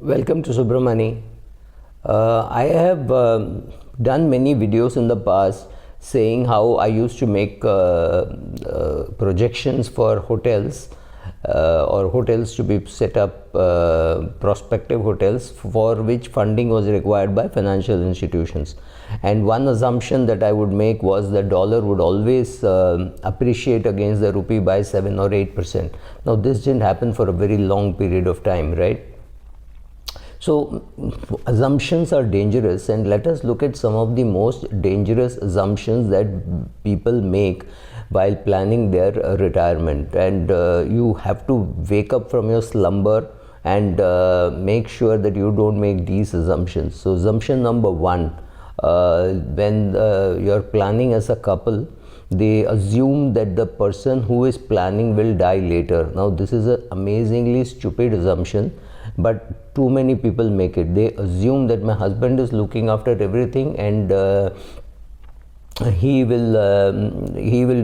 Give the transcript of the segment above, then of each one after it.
Welcome to Subramani. I have done many videos in the past saying how I used to make projections for hotels or hotels to be set up, prospective hotels for which funding was required by financial institutions. And one assumption that I would make was the dollar would always appreciate against the rupee by 7 or 8%. Now this didn't happen for a very long period of time, right? So assumptions are dangerous, and let us look at some of the most dangerous assumptions that people make while planning their retirement. And you have to wake up from your slumber and make sure that you don't make these assumptions. So assumption number one, when you're planning as a couple, they assume that the person who is planning will die later. Now this is an amazingly stupid assumption, but too many people make it. They assume that my husband is looking after everything and he will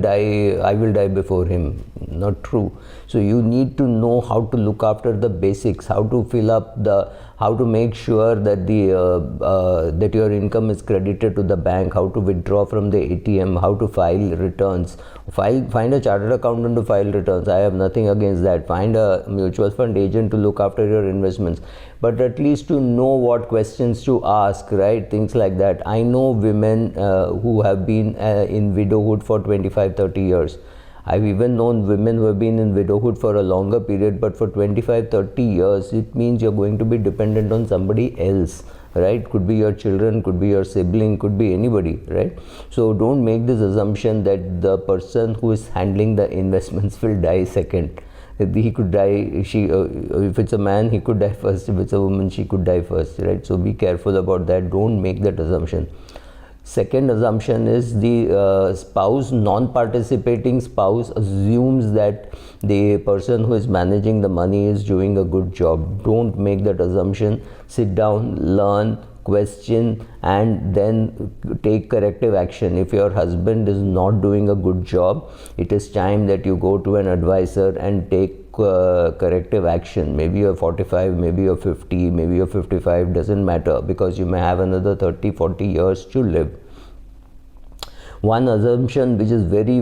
die, I will die before him. Not true. So you need to know how to look after the basics, how to fill up how to make sure that that your income is credited to the bank, how to withdraw from the ATM, how to file returns. Find a chartered accountant to file returns. I have nothing against that. Find a mutual fund agent to look after your investments, but at least to know what questions to ask, right? Things like that. I know women who have been in widowhood for 25-30 years. I've even known women who have been in widowhood for a longer period, but for 25-30 years, it means you're going to be dependent on somebody else, right? Could be your children, could be your sibling, could be anybody, right? So don't make this assumption that the person who is handling the investments will die second. He could die, if it's a man, he could die first. If it's a woman, she could die first, right? So be careful about that. Don't make that assumption. Second assumption is the spouse, non-participating spouse assumes that the person who is managing the money is doing a good job. Don't make that assumption. Sit down, learn, question, and then take corrective action. If your husband is not doing a good job, it is time that you go to an advisor and take corrective action. Maybe you're 45, maybe you're 50, maybe you're 55, doesn't matter, because you may have another 30-40 years to live. One assumption which is very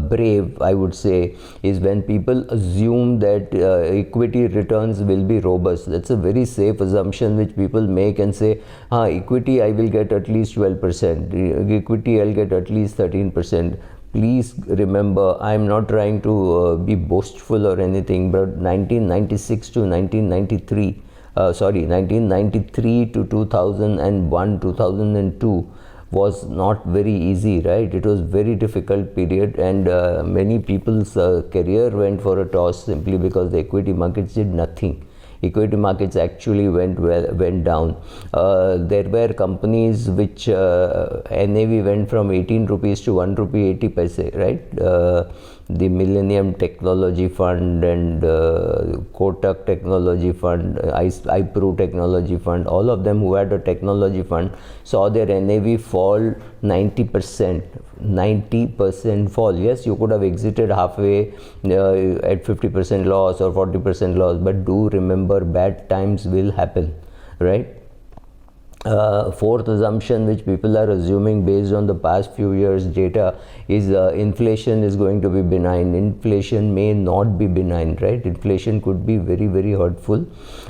brave, I would say, is when people assume that equity returns will be robust. That's a very safe assumption which people make and say, equity I will get at least 12%, equity I'll get at least 13%. Please remember, I am not trying to be boastful or anything, but 1996 to 1993, 1993 to 2001, 2002 was not very easy, right? It was very difficult period, and many people's career went for a toss simply because the equity markets did nothing. Equity markets actually went down. There were companies which NAV went from 18 rupees to 1 rupee 80 paise, right? The Millennium Technology Fund and Kotak Technology Fund, iPro Technology Fund, all of them who had a technology fund saw their NAV fall 90% fall. Yes, you could have exited halfway at 50% loss or 40% loss, but do remember, bad times will happen, right? Fourth assumption which people are assuming based on the past few years data is inflation is going to be benign. Inflation may not be benign, right? Inflation could be very hurtful.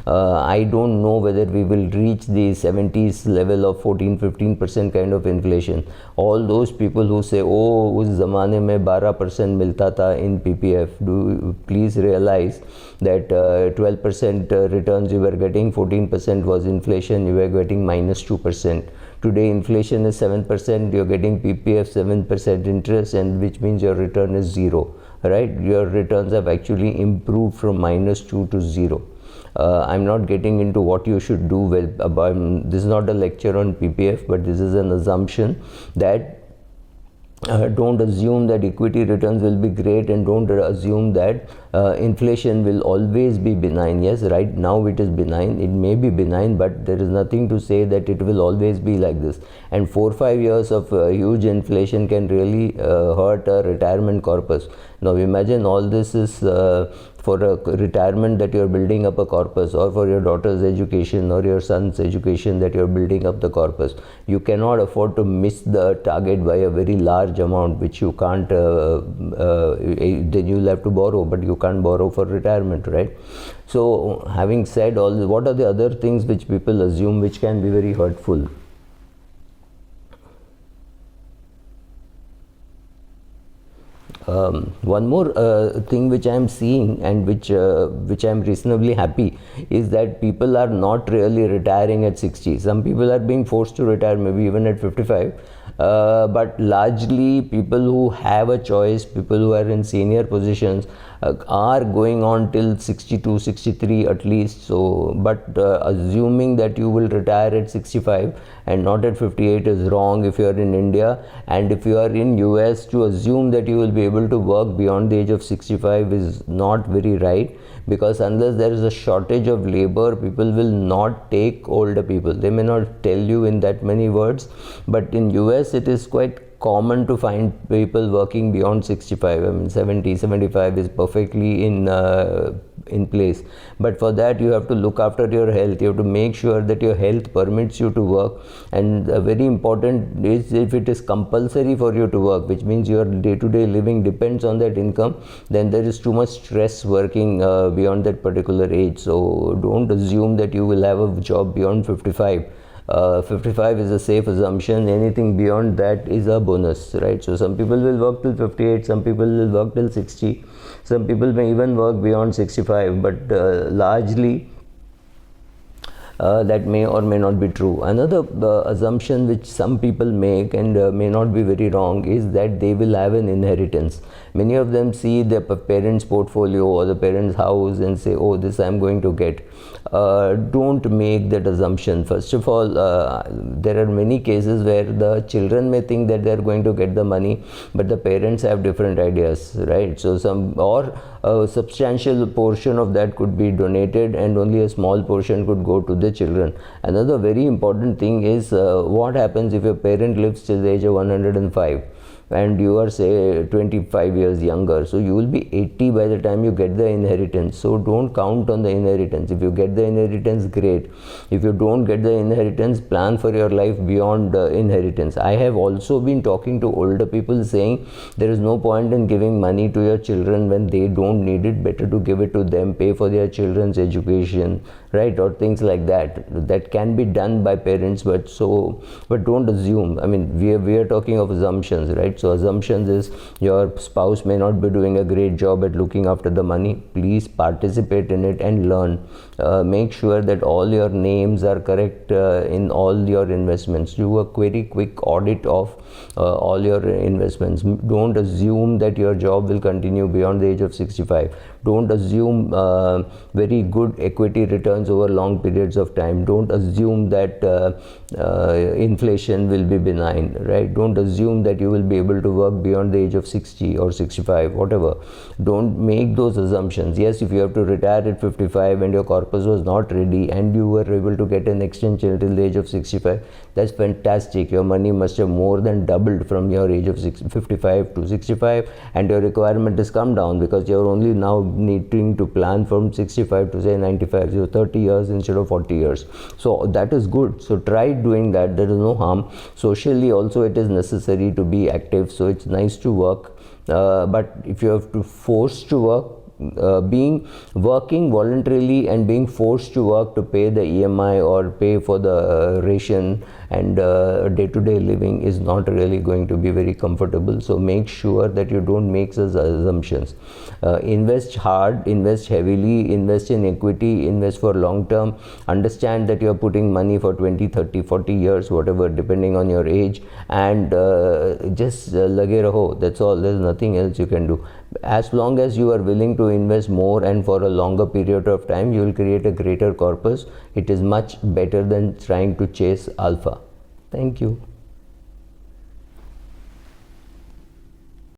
I don't know whether we will reach the 70s level of 14-15% kind of inflation. All those people who say, oh, us zamane mein 12% milta tha in PPF, do please realize that 12% returns you were getting, 14% was inflation, you were getting -2%. Today inflation is 7%, you're getting PPF 7% interest, and which means your return is zero, right? Your returns have actually improved from -2 to 0. I'm not getting into what you should do with this is not a lecture on PPF, but this is an assumption that don't assume that equity returns will be great, and don't assume that inflation will always be benign. Yes, right now it is benign, it may be benign, but there is nothing to say that it will always be like this. And 4-5 years of huge inflation can really hurt a retirement corpus. Now imagine all this is for a retirement that you're building up a corpus, or for your daughter's education or your son's education that you're building up the corpus. You cannot afford to miss the target by a very large amount, which you can't, then you'll have to borrow, but you can't borrow for retirement, right? So having said all this, what are the other things which people assume which can be very hurtful? One more thing which I am seeing, and which I am reasonably happy, is that people are not really retiring at 60. Some people are being forced to retire maybe even at 55, but largely people who have a choice, people who are in senior positions, are going on till 62, 63 at least. So but assuming that you will retire at 65 and not at 58 is wrong if you are in India. And if you are in US, to assume that you will be able to work beyond the age of 65 is not very right, because unless there is a shortage of labor, people will not take older people. They may not tell you in that many words, but in US it is quite common to find people working beyond 65. I mean 70, 75 is perfectly in place. But for that you have to look after your health. You have to make sure that your health permits you to work. And very important is, if it is compulsory for you to work, which means your day-to-day living depends on that income, then there is too much stress working beyond that particular age. So don't assume that you will have a job beyond 55. 55 is a safe assumption. Anything beyond that is a bonus, right? So some people will work till 58, some people will work till 60, some people may even work beyond 65, but largely that may or may not be true. Another assumption which some people make, and may not be very wrong, is that they will have an inheritance. Many of them see their parents' portfolio or the parents' house and say, oh, this I am going to get. Don't make that assumption. First of all, there are many cases where the children may think that they are going to get the money, but the parents have different ideas, right? So a substantial portion of that could be donated, and only a small portion could go to the children. Another very important thing is what happens if your parent lives till the age of 105 and you are, say, 25 years younger. So you will be 80 by the time you get the inheritance. So don't count on the inheritance. If you get the inheritance, great. If you don't get the inheritance, plan for your life beyond inheritance. I have also been talking to older people saying there is no point in giving money to your children when they don't need it. Better to give it to them, pay for their children's education, right, or things like that. That can be done by parents, but don't assume. I mean, we are talking of assumptions, right? So assumptions is your spouse may not be doing a great job at looking after the money. Please participate in it and learn. Make sure that all your names are correct in all your investments. Do a very quick audit of all your investments. Don't assume that your job will continue beyond the age of 65. Don't assume very good equity returns over long periods of time. Don't assume that inflation will be benign, right? Don't assume that you will be able to work beyond the age of 60 or 65, whatever. Don't make those assumptions. Yes, if you have to retire at 55 and your corpus was not ready and you were able to get an extension till the age of 65, that's fantastic. Your money must have more than doubled from your age of 55 to 65, and your requirement has come down because you're only now needing to plan from 65 to say 95, so 30 years instead of 40 years. So that is good. So try doing that. There is no harm. Socially also it is necessary to be active, so it's nice to work, but if you have to force to work, working voluntarily and being forced to work to pay the EMI or pay for the ration and day-to-day living is not really going to be very comfortable. So make sure that you don't make such assumptions. Invest hard, invest heavily, invest in equity, invest for long term. Understand that you are putting money for 20, 30, 40 years, whatever, depending on your age, and just lage raho. That's all. There's nothing else you can do. As long as you are willing to invest more and for a longer period of time, you will create a greater corpus. It is much better than trying to chase alpha. Thank you.